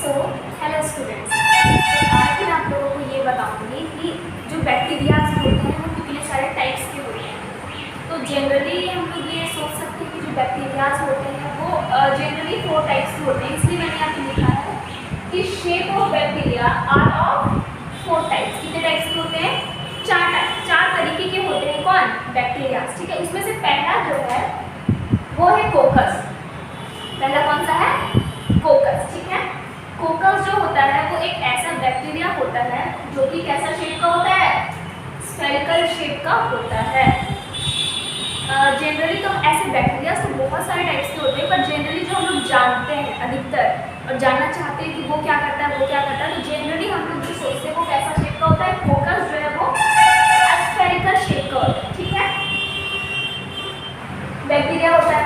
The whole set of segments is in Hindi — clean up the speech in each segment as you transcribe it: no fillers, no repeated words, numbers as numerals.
सो हेलो स्टूडेंट्स, आज मैं आप लोगों को ये बताऊंगी कि जो बैक्टीरियाज होते हैं वो कितने सारे टाइप्स के होते हैं। तो जनरली हम लोग ये सोच सकते हैं कि जो बैक्टीरियाज होते हैं वो जनरली 4 टाइप्स के होते हैं। इसलिए मैंने यहाँ पे लिखा है कि shape of bacteria are of 4 types. कितने टाइप्स के होते हैं? 4 तरीके के होते हैं। कौन? बैक्टीरियाज। ठीक है, उसमें से पहला जो है वो है कोकस। पहला कौन सा है? कोकस। ठीक है, कोकस जो होता है वो एक ऐसा बैक्टीरिया होता है जो कि कैसा शेप का होता है? स्फेरिकल शेप का होता है। जनरली तो ऐसे बैक्टीरिया तो बहुत सारे टाइप्स के होते हैं, पर जनरली जो हम लोग जानते हैं अधिकतर और जानना चाहते हैं कि वो क्या करता है, तो जनरली हम लोग जो सोचते हैं वो कैसा शेप का होता है? कोकस जो है वो स्फेरिकल शेप का होता है। ठीक है, बैक्टीरिया होता है,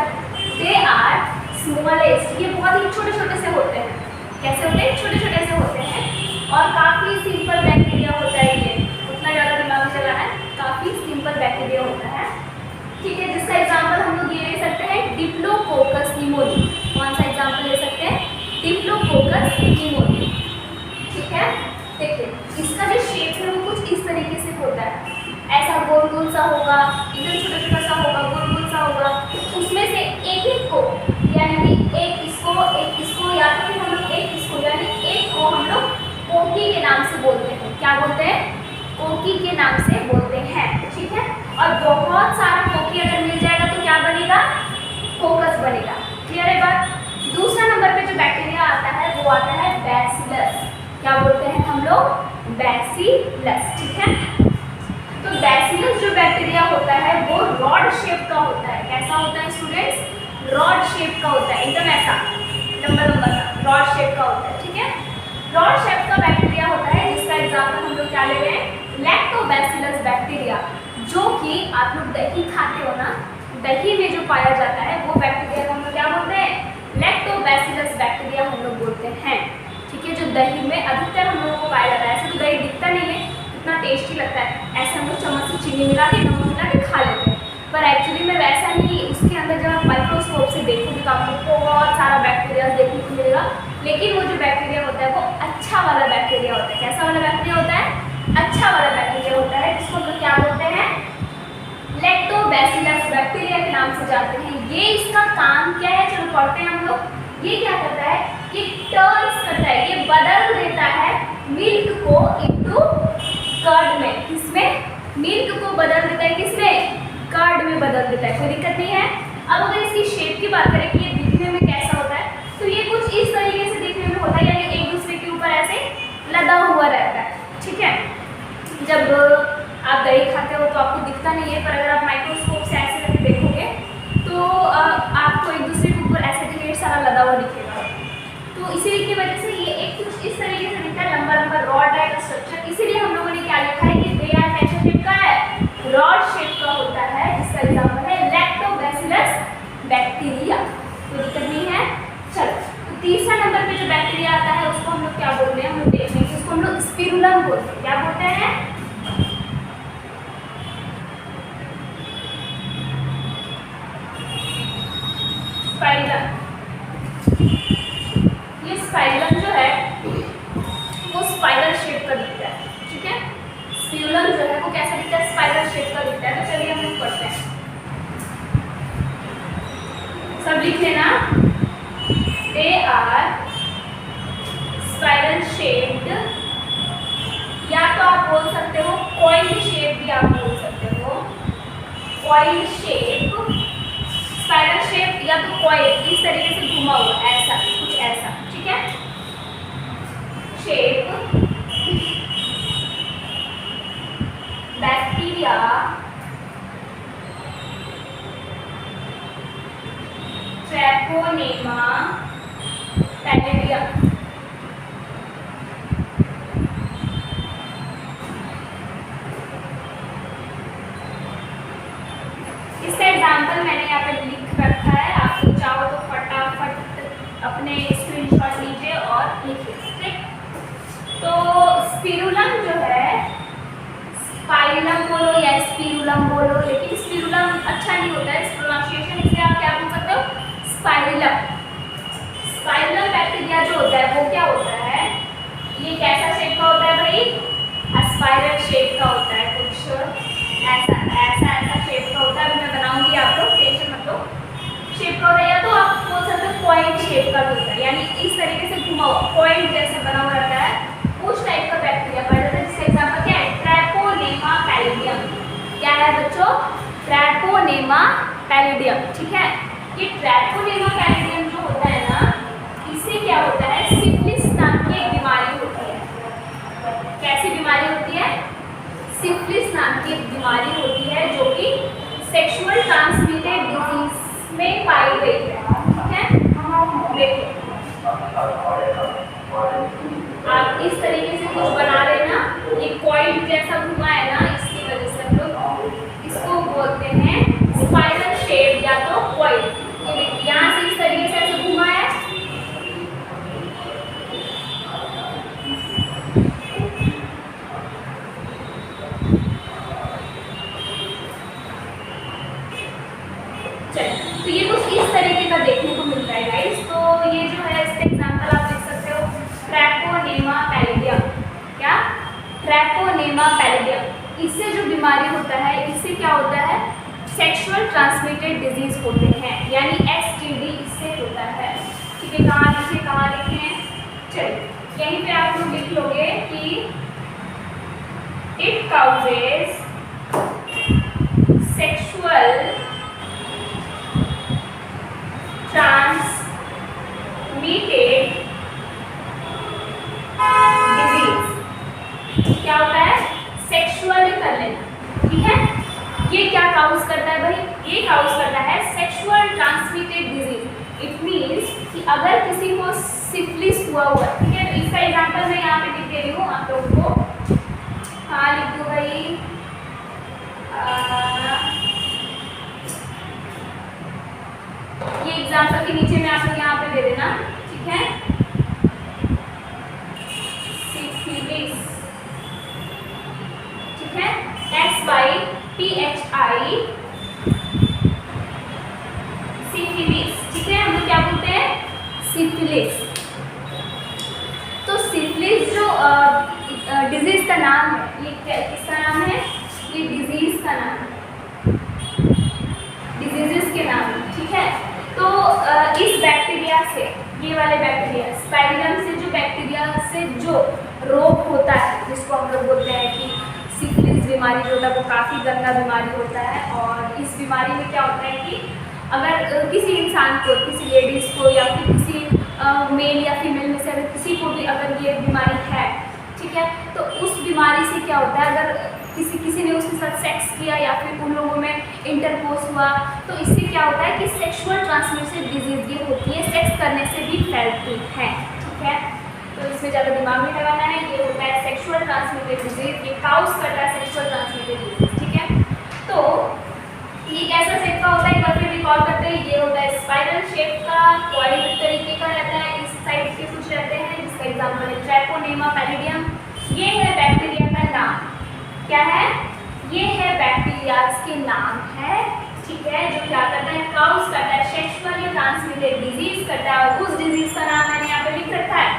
दे आर स्मॉलेस्ट। ये बहुत ही छोटे छोटे से होते हैं। कैसे होते हैं? छोटे छोटे से होते हैं और काफ़ी सिंपल बैक्टीरिया होता है। ये उतना ज़्यादा दिमाग में चला है, काफ़ी सिंपल बैक्टीरिया होता है। ठीक है, जिसका एग्जाम्पल हम लोग ये ले सकते हैं डिप्लोकोकस निमोनी। कौन सा एग्जाम्पल ले सकते हैं? Diplococcus pneumoniae. ठीक है, देखिए इसका जो शेप है वो कुछ इस तरीके से होता है। ऐसा गोल गोल सा होगा, एकदम छोटा छोटा सा होगा, गोल गोल सा होगा। उसमें से एक एक को यानी एक इसको या तो फिर हम लोग एक इसको यानी एक को हम लोग कोकी के नाम से बोलते हैं। क्या बोलते हैं? कोकी के नाम से बोलते हैं। ठीक है, और बहुत सारा कोकी अगर मिल जाएगा तो क्या बनेगा? कोकस बनेगा। क्लियर है बात? दूसरा नंबर पे जो बैक्टीरिया आता है वो आता है बैसिलस। क्या बोलते हैं हम लोग? बैसिलस। ठीक है, तो बैसिलस जो बैक्टीरिया होता है वो रॉड शेप का होता है। कैसा होता है स्टूडेंट्स? रॉड शेप का होता है, एकदम ऐसा लंबा लंबा सा रॉड शेप का होता है। ठीक है, रॉड शेप का बैक्टीरिया होता है जिसका एग्जाम्पल हम लोग क्या ले रहे हैं? लैक्टोबैसिलस बैक्टीरिया, जो कि आप लोग दही खाते हो ना, दही में जो पाया जाता है वो बैक्टीरिया को हम लोग क्या बोलते हैं? लैक्टोबैसिलस बैक्टीरिया हम लोग बोलते हैं। ठीक है, जो दही में अधिकतर हम लोगों को पाया जाता है। ऐसे तो दही दिखता नहीं है, इतना टेस्टी लगता है, ऐसे हम लोग चम्मच से चीनी मिला के नमक मिला के खा लेते हैं, पर एक्चुअली में वैसा नहीं। उसके अंदर जब आप माइक्रोस्कोप से देखोगे तो आपको बहुत सारा बैक्टीरिया देखने को मिलेगा, लेकिन वो जो बैक्टीरिया होता है वो अच्छा वाला बैक्टीरिया होता है। कैसा वाला बैक्टीरिया होता है? अच्छा वाला बैक्टीरिया होता है, जिसको हम लोग क्या बोलते हैं? लैक्टोबैसिलस बैक्टीरिया के नाम से जानते हैं। ये इसका काम क्या है? चलो पढ़ते हैं हम लोग। ये क्या करता है? ये टर्न्स करता है, ये बदल देता है मिल्क को इनटू कर्ड में। किसमें? मिल्क को बदल देता है, किसमें? कर्ड में बदल देता है। कोई दिक्कत नहीं है। अब अगर इसकी शेप की बात करें कि ये दिखने में कैसा होता है, तो ये कुछ इस तरीके से दिखने में होता है, यानी एक दूसरे के ऊपर ऐसे लदा हुआ रहता है। ठीक है, जब आप दही खाते हो तो आपको दिखता नहीं है, पर अगर आप माइक्रोस्कोप से ऐसे करके देखोगे तो आपको एक दूसरे के ऊपर ऐसे ढेर सारा लदा हुआ दिखेगा। तो इसी की वजह से ये एक कुछ इस तरीके से दिखता है, लंबा लंबा रॉड टाइप स्ट्रक्चर। इसीलिए हम लोगों ने क्या लिखा है कि दे आर कैसा शेप का है? रॉड शेप का होता है, जिसका एग्जाम्पल है लैक्टोबैसिलस बैक्टीरिया। कोई दिक्कत नहीं है। चलो, तो तीसरा नंबर पे जो बैक्टीरिया आता है उसको हम लोग क्या बोलते हैं? हम लोग देखेंगे, उसको हम लोग स्पिरुलम बोलते हैं। क्या बोलते हैं? स्पाइरम। ये स्पाइरम जो है वो स्पाइरल शेप का दिखता है। ठीक है, स्पिरुलम जो है वो कैसा दिखता है? स्पाइरल शेप का दिखता है। तो चलिए हम लोग पढ़ते हैं, सब लिख लेना। दे आर स्पाइरल शेप्ड, या तो आप बोल सकते हो कॉइल शेप, भी आप बोल सकते हो कॉइल शेप, स्पाइरल शेप या तो कॉइल, इस तरीके से घुमा हुआ ऐसा कुछ ऐसा। ठीक है, शेप बैक्टीरिया ट्रैपोनेमा पैलिडियम। इसका एग्जाम्पल मैंने यहाँ पे लिख रखा है, आप लोग चाहो तो फटाफट अपने स्क्रीनशॉट लीजिए और लिखिए। ठीक, तो स्पिरुलम जो है, स्पाइरलम बोलो या स्पिरुलम बोलो, लेकिन स्पिरुलम अच्छा नहीं होता है प्रोनाउंसिएशन, इसलिए आप क्या बोल सकते हो? स्पाइरलम। स्पाइरल बैक्टीरिया जो होता है वो क्या होता है, ये कैसा शेप का होता है भाई, स्पाइरल शेप का होता है, कुछ ऐसा ऐसा ऐसा शेप का होता है। अभी मैं बनाऊंगी, आप लोग टेंशन मत लो। शेप का होता है, या तो आप बोल सकते हो पॉइंट शेप का भी होता है, यानी इस तरीके से घुमा हुआ पॉइंट जैसे बना हुआ रहता है, उस टाइप का बैक्टीरिया पाया जाता है। जिसका एग्जाम्पल क्या है, ट्रैपोनेमा पैलिडियम। क्या है बच्चों, ट्रैपोनेमा पैलिडियम। ठीक है, ये ट्रैपोनेमा पैलिडियम जो होता है ना, इससे क्या होता है, सिफिलिस नाम की एक बीमारी होती है। कैसी बीमारी होती है, सिफिलिस नाम की एक बीमारी होती है, जो कि सेक्सुअल ट्रांसमिटेड डिजीज में पाई गई है। ठीक है, देखो आप इस तरीके से कुछ बना लेना, ये पॉइंट जैसा घुमा है ना, इसकी वजह से हम लोग इसको बोलते हैं स्पाइरल शेप या तो पॉइंट। ये देखिए यहाँ से इस तरीके से ऐसे घुमा है, तो ये कुछ इस तरीके का देखने को मिलता है गाइस। तो ये जो है इसका एग्जांपल आप देख सकते हो, ट्रैपोनेमा पैलिडियम। क्या, ट्रैपोनेमा पैलिडियम। इससे जो बीमारी होता है, इससे क्या होता है, सेक्सुअल ट्रांसमिटेड डिजीज होते हैं, यानी STD इससे होता है। ठीक है, कहाँ लिखें, चलिए यहीं पे आप लोग लिख लोगे कि it causes sexual transmitted disease. क्या होता है, सेक्सुअली कर लेना। ठीक है, ये क्या काउज करता है भाई, ये काउज करता है sexual transmitted disease. It means कि अगर किसी को सिफिलिस हुआ, ठीक है, तो इसका एग्जांपल मैं यहाँ पे लिख दे रही हूँ आप लोगों को। हाँ लिख दो भाई, ये एग्जांपल के नीचे में आप लोग यहाँ पे दे देना। ठीक है, सिफिलिस। ठीक है, SYPHI सिफिलिस। ठीक है, हम लोग क्या बोलते हैं, सिफिलिस। तो सिफिलिस जो डिजीज का नाम है, ये किसका नाम है, ये डिजीज का नाम है, डिजीजेस के नाम। ठीक है, तो इस बैक्टीरिया से, ये वाले बैक्टीरिया स्पाइरम से जो बैक्टीरिया से जो रोग होता है, जिसको हम लोग बोलते हैं कि सिफिलिस बीमारी जो होता है, वो काफ़ी गंदा बीमारी होता है। और इस बीमारी में क्या होता है कि अगर किसी इंसान को, किसी लेडीज़ को या फिर किसी मेल या फीमेल में से अगर किसी को भी अगर ये बीमारी है, ठीक है, तो उस बीमारी से क्या होता है, अगर किसी ने उसके साथ सेक्स किया या फिर उन लोगों में इंटरकोर्स हुआ, तो इससे क्या होता है कि सेक्सुअल ट्रांसमिटेड डिजीज ये होती है, सेक्स करने से भी फैलती है। ठीक है, तो इसमें ज़्यादा दिमाग नहीं लगाना है, ये होता है सेक्सुअल ट्रांसमिटेड डिजीज, ये काउज करता है सेक्सुअल ट्रांसमिटेड डिजीज। ठीक है, तो ये कैसा शेप का होता है, एक बार फिर रिकॉल करते हैं। ये होता है स्पाइरल शेप का, पॉइंट तरीके का रहता है, इस साइड के कुछ रहते हैं, जिसका एग्जाम्पल है ट्रैपोनेमा पैलिडियम। ये है बैक्टीरिया का नाम, क्या है, ये है बैक्टीरिया के नाम है। ठीक है, जो क्या करता है, काउज करता है, सेक्सुअली ट्रांसमिटेड डिजीज करता है, और उस डिजीज का नाम मैंने यहाँ पे लिख रखा है।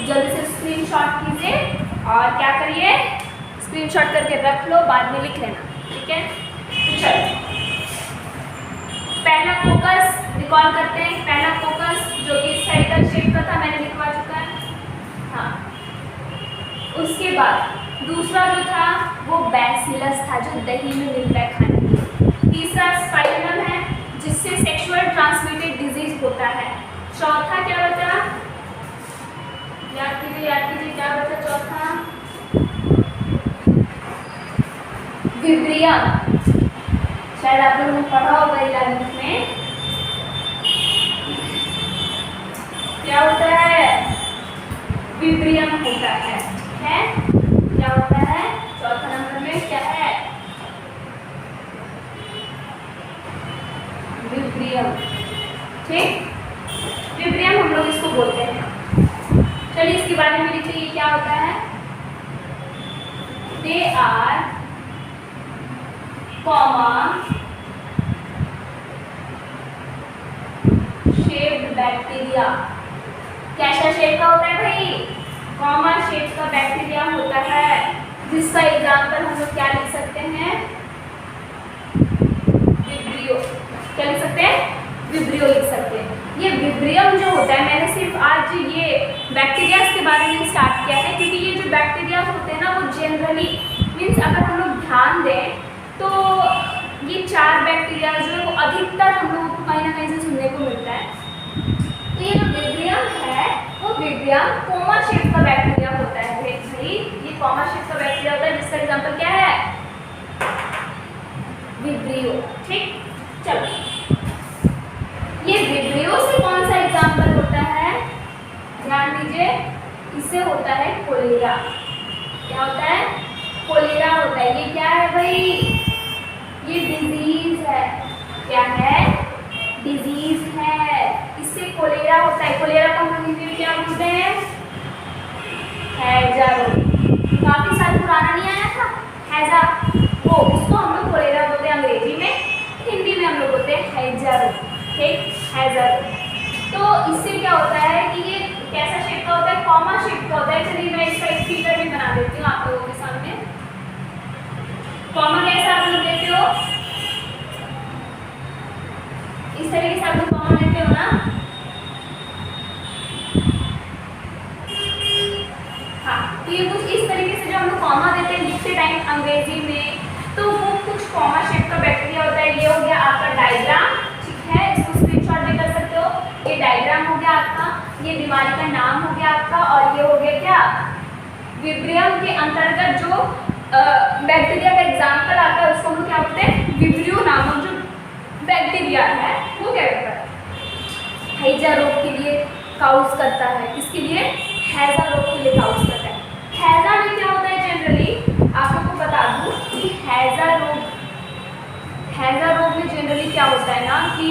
जल्दी से स्क्रीनशॉट कीजिए और क्या करिए, स्क्रीनशॉट करके रख लो, बाद में लिख लेना। ठीक है, तो चलो पहला फोकस रिकॉल करते हैं। पहला फोकस जो कि स्फेरिकल शेप का था, मैंने लिखवा चुका है। हाँ, उसके बाद दूसरा जो था वो बैसिलस था, जो दही में मिलता है खाने के। तीसरा स्पाइरम है, जिससे सेक्सुअल ट्रांसमिटेड डिजीज होता है। चौथा क्या बचा, याद कीजिए क्या बचा चौथा, विब्रियम। शायद आप लोगों ने पढ़ा होगा 11th में, क्या होता है, विब्रियम होता है। क्या होता है, चौथा नंबर में क्या है, विब्रियम। ठीक, विब्रियम हम लोग इसको बोलते हैं। चलिए इसके बारे में लिखिए, क्या होता है, they R comma shaped bacteria. कैसा शेप का होता है भाई? कॉमन शेप का बैक्टीरिया होता है, जिसका एग्जाम्पल हम लोग क्या लिख सकते हैं? विब्रियो। क्या लिख सकते हैं? विब्रियो लिख सकते हैं। ये विब्रियम जो होता है, मैंने सिर्फ आज ये बैक्टीरिया के बारे में स्टार्ट किया है, क्योंकि ये जो बैक्टीरिया होते हैं ना, वो जनरली मीन्स अगर हम लोग ध्यान दें तो ये 4 बैक्टीरिया जो है वो अधिकतर हम लोगों को कहीं ना कहीं से सुनने को मिलता है। तो ये जो विब्रियम है वो विब्रियम कॉमन शेप का बैक्टीरिया होता है भाई। ये कॉमन शेप का बैक्टीरिया होता है, जिसका एग्जाम्पल क्या है? विब्रियो। ठीक, चलो ये विब्रियो से कौन सा एग्जाम्पल होता है? ध्यान दीजिए, इससे होता है कोलेरा। क्या होता है? कोलेरा होता है। ये क्या है भाई? ये डिजीज है। क्या है? डिजीज है। इससे कोलेरा होता है। कोलेरा को हम हिंदी में क्या बोलते हैं? हैजा रोग। काफी साल पुराना नहीं आया था हैजा, वो उसको हम लोग कोलेरा बोलते हैं अंग्रेजी में, हिंदी में हम लोग बोलते हैं हैजा रोग। ठीक, हैजा रोग। तो इससे क्या होता है कि ये कैसा शेप का होता है? कॉमन शेप का होता है। चलिए मैं इसका एक फिगर भी बना देती हूँ आप लोगों के सामने। कॉमन कैसा आप लोग देते हो? इस तरीके से आप लोग कॉमन लेते हो ना? हाँ, तो ये कुछ इस तरीके से जो हम लोग कॉमा देते हैं लिखते टाइम अंग्रेजी में, तो वो कुछ कॉमन शेप का बैक्टीरिया होता है। ये हो गया आपका डायग्राम। ठीक है, इसको स्क्रीनशॉट भी कर सकते हो। ये डायग्राम हो गया आपका, ये बीमारी का नाम हो गया आपका, और ये हो गया क्या? विब्रियम के अंतर्गत जो बैक्टीरिया का एग्जाम्पल आता है उसको हम लोग क्या बोलते हैं? विब्रियो नामक जो बैक्टीरिया है वो क्या करता है? हैजा रोग के लिए काउज करता है। किसके लिए? हैजा रोग के लिए काउज करता है। हैजा में क्या होता है? जनरली आप लोग को बता दूं कि हैजा रोग में जनरली क्या होता है ना कि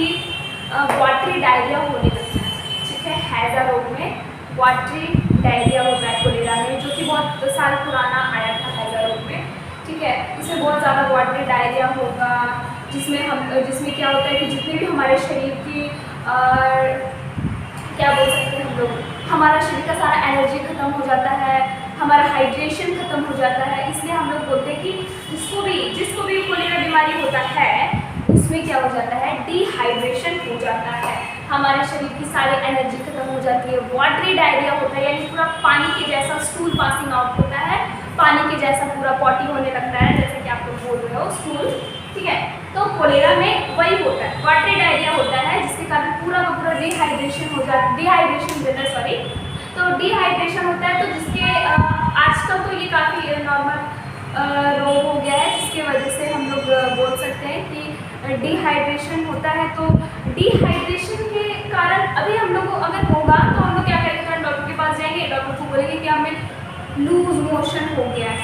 वाटरी डायरिया होने लगता है। ठीक है, हैजा रोग में वाटरी डायरिया होता है कोलेरा में, जो कि बहुत साल पुराना आया था हैजा रोग में। ठीक है, इसमें बहुत ज़्यादा वाटरी डायरिया होगा, जिसमें क्या होता है कि जितने भी हमारे शरीर की क्या बोल सकते हैं हम लोग, हमारा शरीर का सारा एनर्जी खत्म हो जाता है, हमारा हाइड्रेशन खत्म हो जाता है। इसलिए हम लोग बोलते हैं कि जिसको भी कोलेरा बीमारी होता है उसमें क्या हो जाता है? डिहाइड्रेशन हो जाता है, हमारे शरीर की सारी एनर्जी खत्म हो जाती है। वाटरी डायरिया होता है, यानी पूरा पानी के जैसा स्टूल पासिंग आउट होता है, पानी के जैसा पूरा पॉटी होने लगता है, जैसे कि आप लोग बोल रहे हो स्टूल। ठीक है, तो कोलेरा में वही होता है, वाटरी डायरिया होता है, जिसके कारण पूरा का पूरा डिहाइड्रेशन हो जाता है। तो डिहाइड्रेशन होता है, तो जिसके आजकल तो ये काफ़ी नॉर्मल रोग हो गया है, जिसके वजह से हम लोग बोल सकते हैं कि डिहाइड्रेशन होता है। तो डिहाइड्रेशन के कारण अभी हम लोग को अगर होगा तो हम लोग क्या करेंगे? डॉक्टर के पास जाएंगे, डॉक्टर को बोलेंगे कि हमें लूज मोशन हो गया है।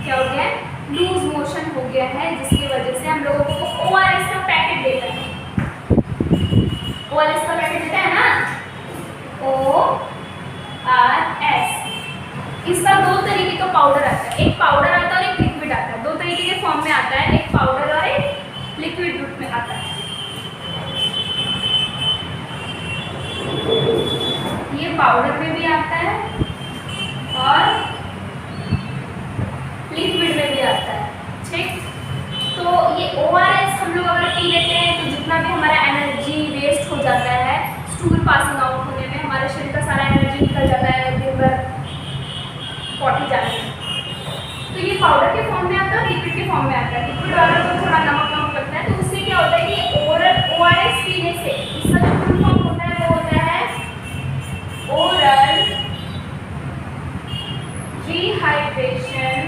क्या हो गया है? लूज मोशन हो गया है, जिसकी वजह से हम लोगों को ORS का पैकेट देता है। ORS का पैकेट देता है ना, ORS। इसका 2 तरीके का पाउडर आता है, एक पाउडर आता है और एक लिक्विड आता है। 2 तरीके के फॉर्म में आता है, एक पाउडर और एक लिक्विड रूप में आता है। ये पाउडर में भी आता है और लिक्विड में भी आता है। ठीक, तो ये ORS हम लोग अगर पी लेते हैं तो जितना भी हमारा एनर्जी वेस्ट हो जाता है स्टूल पासिंग आउट होने में, हमारे शरीर का सारा एनर्जी निकल जाता है दिन भर पॉटी जाने में, तो ये पाउडर के फॉर्म में आता है, लिक्विड के फॉर्म में आता है। लिक्विड वाला तो थोड़ा नमक लगता है, तो उससे क्या होता है कि ORS पीने से इसका जो फुल फॉर्म होता है वो होता है ओरल रिहाइड्रेशन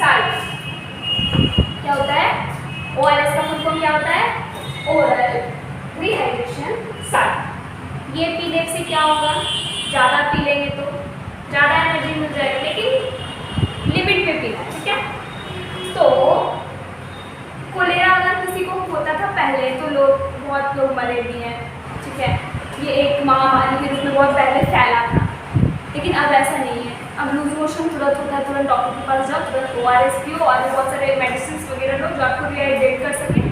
साल्ट। क्या होता है? ORS का फुल फॉर्म क्या होता है? Oral rehydration salt. ये पीने से क्या होगा? ज़्यादा पी लेंगे तो ज़्यादा एनर्जी मिल जाएगा, लेकिन लिमिट में पीना। ठीक है, तो कोलेरा अगर किसी को होता था पहले तो बहुत लोग मरे भी हैं। ठीक है, ये एक महामारी के रूप में बहुत पहले फैला था, लेकिन अब ऐसा नहीं है। अब लूज मोशन तुरंत होता है, तुरंत डॉक्टर के पास जाओ, तुरंत ORS पियो, और बहुत सारे मेडिसिन वगैरह लो जो आपको रिहाइड्रेट कर सके।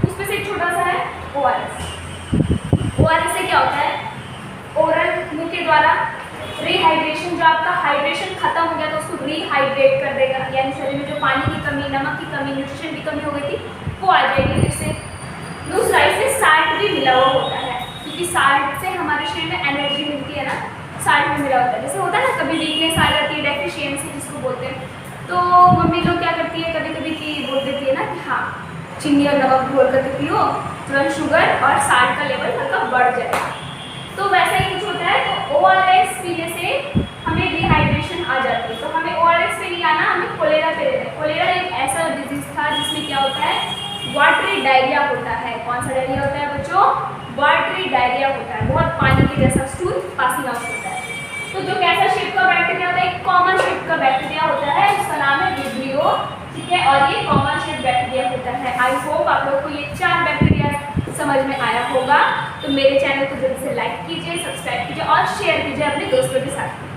उसमें से एक छोटा सा है ORS। द्वारा रिहाइड्रेशन, जो आपका हाइड्रेशन खत्म हो गया तो उसको रिहाइड्रेट कर देगा, यानी शरीर में जो पानी की कमी, नमक की कमी, न्यूट्रिशन की कमी हो गई थी वो आ जाएगी फिर से। दूसरा, इससे साल्ट भी मिला हुआ होता है, क्योंकि साल्ट से हमारे शरीर में एनर्जी मिलती है ना, साल्ट भी मिला होता है। जैसे होता है ना कभी वीकनेस आ जाती है, डेफिशिएंसी जिसको बोलते हैं, तो मम्मी लोग क्या करती है कभी कभी की बोल देती है ना कि हाँ चीनी और नमक घोल करके पियो, तुरंत शुगर और साल्ट का लेवल हल्का बढ़ जाएगा। तो वैसा ही कुछ होता है। तो ORS पीने से हमें डिहाइड्रेशन आ जाती है, तो हमें ORS पे नहीं आना, हमें कोलेरा पे लेना है। कोलेरा एक ऐसा डिजीज था जिसमें क्या होता है, वाटरी डायरिया होता है। कौन सा डायरिया होता है बच्चों? वाटरी डायरिया होता है, बहुत पानी के जैसा स्टूल पासिंग आउट होता है। तो जो कैसा शेप का बैक्टीरिया होता है, एक कॉमन शेप का बैक्टीरिया होता है, उसका नाम है विब्रियो, ठीक है, और ये कॉमन शेप बैक्टीरिया होता है। आई होप आप लोग को ये 4 बैक्टीरिया समझ में आया होगा। तो मेरे चैनल को जल्दी से लाइक कीजिए, सब्सक्राइब कीजिए और शेयर कीजिए अपने दोस्तों के साथ।